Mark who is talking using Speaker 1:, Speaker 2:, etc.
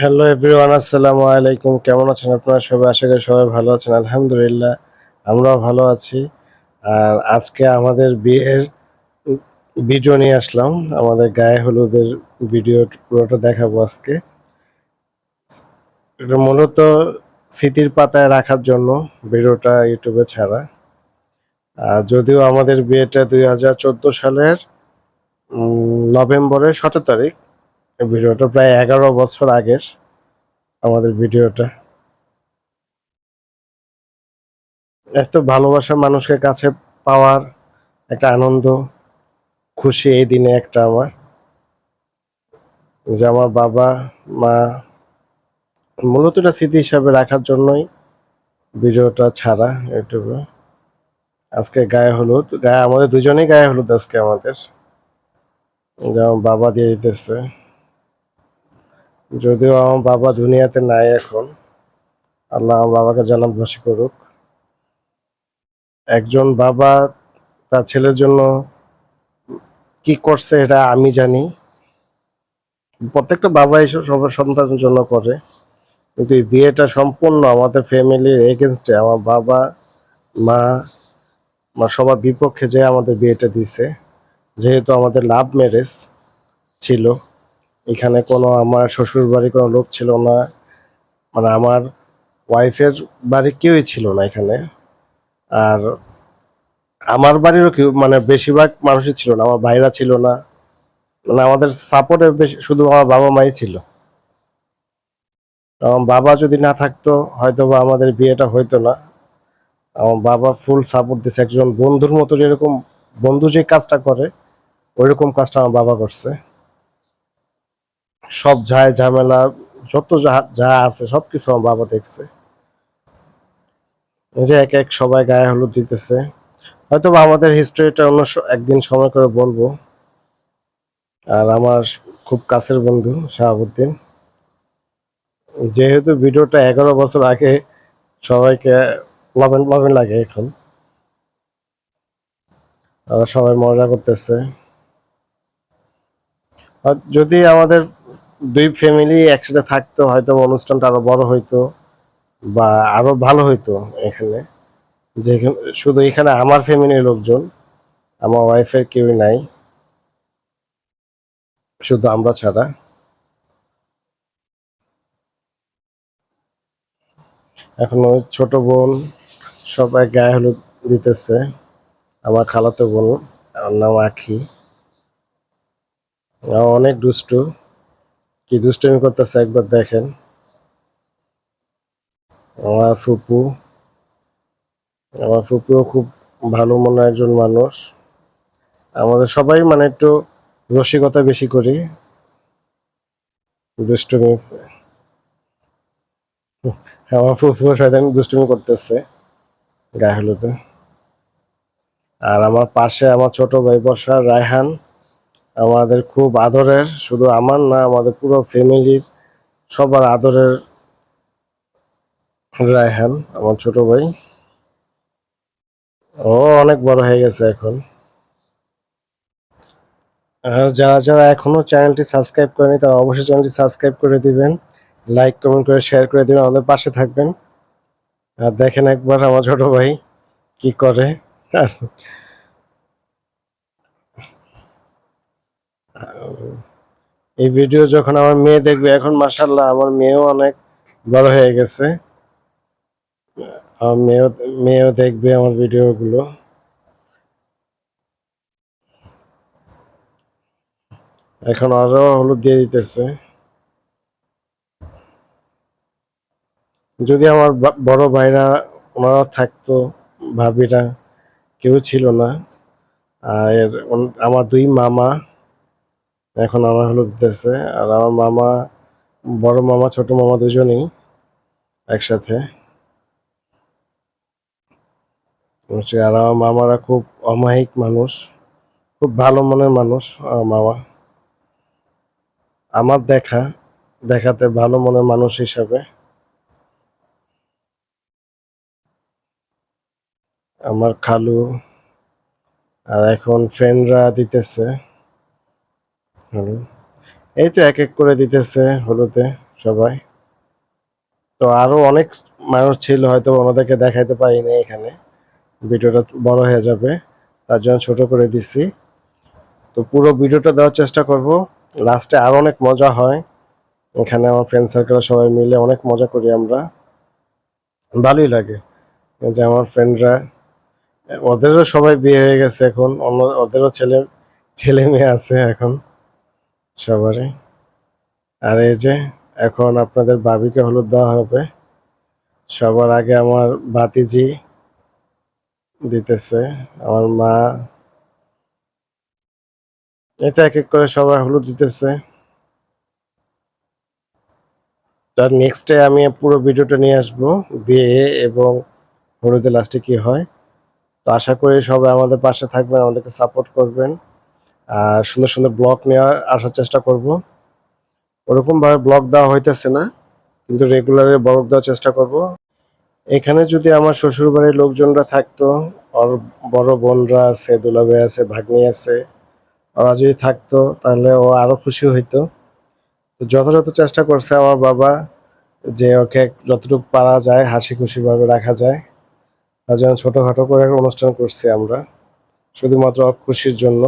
Speaker 1: Hello everyone, আসসালামু আলাইকুম। কেমন আছেন আপনারা সবাই? আশা করি সবাই ভালো আছেন। আলহামদুলিল্লাহ আমরাও ভালো আছি। আর আজকে আমাদের বিয়ের উ ভিডিও নিয়ে আসলাম। আমাদের গায়ে হলুদের ভিডিও পুরোটা দেখাবো আজকে। এটা মূলত স্মৃতির পাতায় রাখার জন্য ভিডিওটা ইউটিউবে ছাড়া। যদিও আমাদের বিয়েটা ২০১৪ সালের নভেম্বরের ১৭ তারিখ। ভিডিওটা প্রায় ১১ বছর আগের আমাদের ভিডিওটা। এত ভালোবাসার মানুষকে কাছে পাওয়ার একটা আনন্দ, খুশি এই দিনে একটা আমার যে আমার বাবা মা মূলত এটা স্মৃতি হিসাবে রাখার জন্যই ভিডিওটা ছাড়া ইউটিউবে। আজকে গায়ে হলুদ, আমাদের দুজনেই গায়ে হলুদ আজকে আমাদের, যে আমার বাবা দিয়ে দিতেছে। যদিও আমার বাবা দুনিয়াতে নাই এখন, আল্লাহ আমার বাবাকে জান্নাতবাসী করুক। একজন বাবা তার ছেলের জন্য কি করছে এটা আমি জানি। প্রত্যেকটা বাবা এসব সবার সন্তানের জন্য করে, কিন্তু এই বিয়েটা সম্পূর্ণ আমাদের ফ্যামিলির এগেনস্টে। আমার বাবা মা সবার বিপক্ষে যে আমাদের বিয়েটা দিছে, যেহেতু আমাদের লাভ ম্যারেজ ছিল। এখানে কোনো আমার শ্বশুর বাড়ির কোনো লোক ছিল না, মানে আমার ওয়াইফের বাড়ির কেউই ছিল না এখানে। আর আমার বাড়িরও কেউ, মানে বেশিরভাগ মানুষই ছিল না, আমার ভাইরা ছিল না। মানে আমাদের সাপোর্টে বেশি শুধু আমার বাবা মাই ছিল। আমার বাবা যদি না থাকতো হয়তো বা আমাদের বিয়েটা হইতো না। আমার বাবা ফুল সাপোর্ট দিছে, একজন বন্ধুর মতো। যেরকম বন্ধু যে কাজটা করে ওইরকম কাজটা আমার বাবা করছে। সব ঝামেলা যত যা যা আছে সবকিছু আমার বাবা দেখছে। এই যে এক এক সবাই গায়ে হলুদ দিতেছে। হয়তো বা আমাদের হিস্ট্রিটা অন্য একদিন সময় করে বলবো। আর আমার খুব কাছের বন্ধু শাহাবুদ্দিন, যেহেতু ভিডিওটা 11 বছর আগে, সবাইকে প্লাবন প্লাবন লাগে এখন। আর সবাই মজা করতেছে। আর যদি আমাদের দুই ফ্যামিলি একসাথে থাকতো হয়তো অনুষ্ঠানটা আরো বড় হইতো বা আরো ভালো হইতো। এখানে যেখানে শুধু এখানে আমার ফ্যামিলির লোকজন, আমার ওয়াইফের কেউই নাই, শুধু আমরা ছাড়া। এখন ওই ছোট বোন সবাই গায়ে হলুদ দিতেছে। আমার খালাতো বোন, আমার নাম আখি, অনেক দুষ্টু। কি দুষ্টুমি করতেছে একবার দেখেন। আমার ফুপু, আমার ফুপুও খুব ভালো মনের একজন মানুষ। আমাদের সবাই মানে একটু রসিকতা বেশি করি, দুষ্টুমি। আমার ফুপুও শয়তানি দুষ্টুমি করতেছে গায়ে হলুদে। আর আমার পাশে আমার ছোট ভাই বসা, রায়হান, আমাদের খুব আদরের, শুধু আমার না আমাদের পুরো ফ্যামিলির সবার আদরের রায়হান, আমার ছোট ভাই। ও অনেক বড় হয়ে গেছে এখন। আর যারা যারা এখনো চ্যানেলটি সাবস্ক্রাইব করেনি তারা অবশ্যই চ্যানেলটি সাবস্ক্রাইব করে দিবেন, লাইক কমেন্ট করে শেয়ার করে দিবেন, আমাদের পাশে থাকবেন। আর দেখেন একবার আমার ছোট ভাই কি করে। এই ভিডিও যখন আমার মেয়ে দেখবে, এখন মাশাআল্লাহ আমার মেয়েও অনেক বড় হয়ে গেছে। আমার মেয়েও দেখবে আমার ভিডিওগুলো। এখন আরো হলুদ দিয়ে দিতেছে। যদি আমার বড় ভাইরা ওনারা থাকতো, ভাবিরা কেউ ছিল না। আর আমার দুই মামা এখন আমার হলুদ দিতেছে। আর আমার মামা, বড় মামা ছোট মামা দুজনেই একসাথে হচ্ছে। আর আমার মামারা খুব অমায়িক মানুষ, খুব ভালো মনের মানুষ। আমার মামা আমার দেখাতে ভালো মনের মানুষ হিসাবে। আমার খালু, আর এখন ফ্রেন্ডরা দিতেছে হলুদ। এই তো এক এক করে দিতেছে হলুদে সবাই। তো আরো অনেক মানুষ ছিল, হয়তো ওনাদেরকে দেখাইতে পারিনি এখানে, ভিডিওটা বড় হয়ে যাবে, তার জন্য ছোট করে দিছি। তো পুরো ভিডিওটা দেওয়ার চেষ্টা করব। লাস্টে আরো অনেক মজা হয় এখানে, আমার ফ্রেন্ড সার্কেল সবাই মিলে অনেক মজা করি আমরা, ভালোই লাগে। এই যে আমার ফ্রেন্ডরা, ওদেরও সবাই বিয়ে হয়ে গেছে এখন, ওদেরও ছেলে ছেলে মেয়ে আছে এখন সবারই। আর এই যে এখন আপনাদের ভাবিকে হলুদ দেওয়া হবে। সবার আগে আমার ভাতিজি দিতেছে, আমার মা, এটা এক এক করে সবাই হলুদ দিতেছে। তার নেক্সট ডে আমি পুরো ভিডিওটা নিয়ে আসবো, বিয়ে এবং হলুদের লাস্টে কি হয়। তো আশা করি সবাই আমাদের পাশে থাকবেন, আমাদেরকে সাপোর্ট করবেন, আর সুন্দর সুন্দর ব্লগ নিয়ে আসার চেষ্টা করব। ওরকম ভাবে ব্লগ দেওয়া হইতেছে না, কিন্তু রেগুলারে ব্লগ দেওয়ার চেষ্টা করব। এখানে যদি আমার শ্বশুর বাড়ির লোকজনরা থাকতো, ওর বড় বোনরা আছে, দুলাভাই আছে, ভাগ্নি আছে, ওরা যদি থাকতো তাহলে ও আরো খুশি হইতো। তো যথাযথ চেষ্টা করছে আমার বাবা যে ওকে যতটুকু পারা যায় হাসি খুশি ভাবে রাখা যায়, তার জন্য ছোটখাটো করে একটা অনুষ্ঠান করছি আমরা, শুধুমাত্র ওর খুশির জন্য।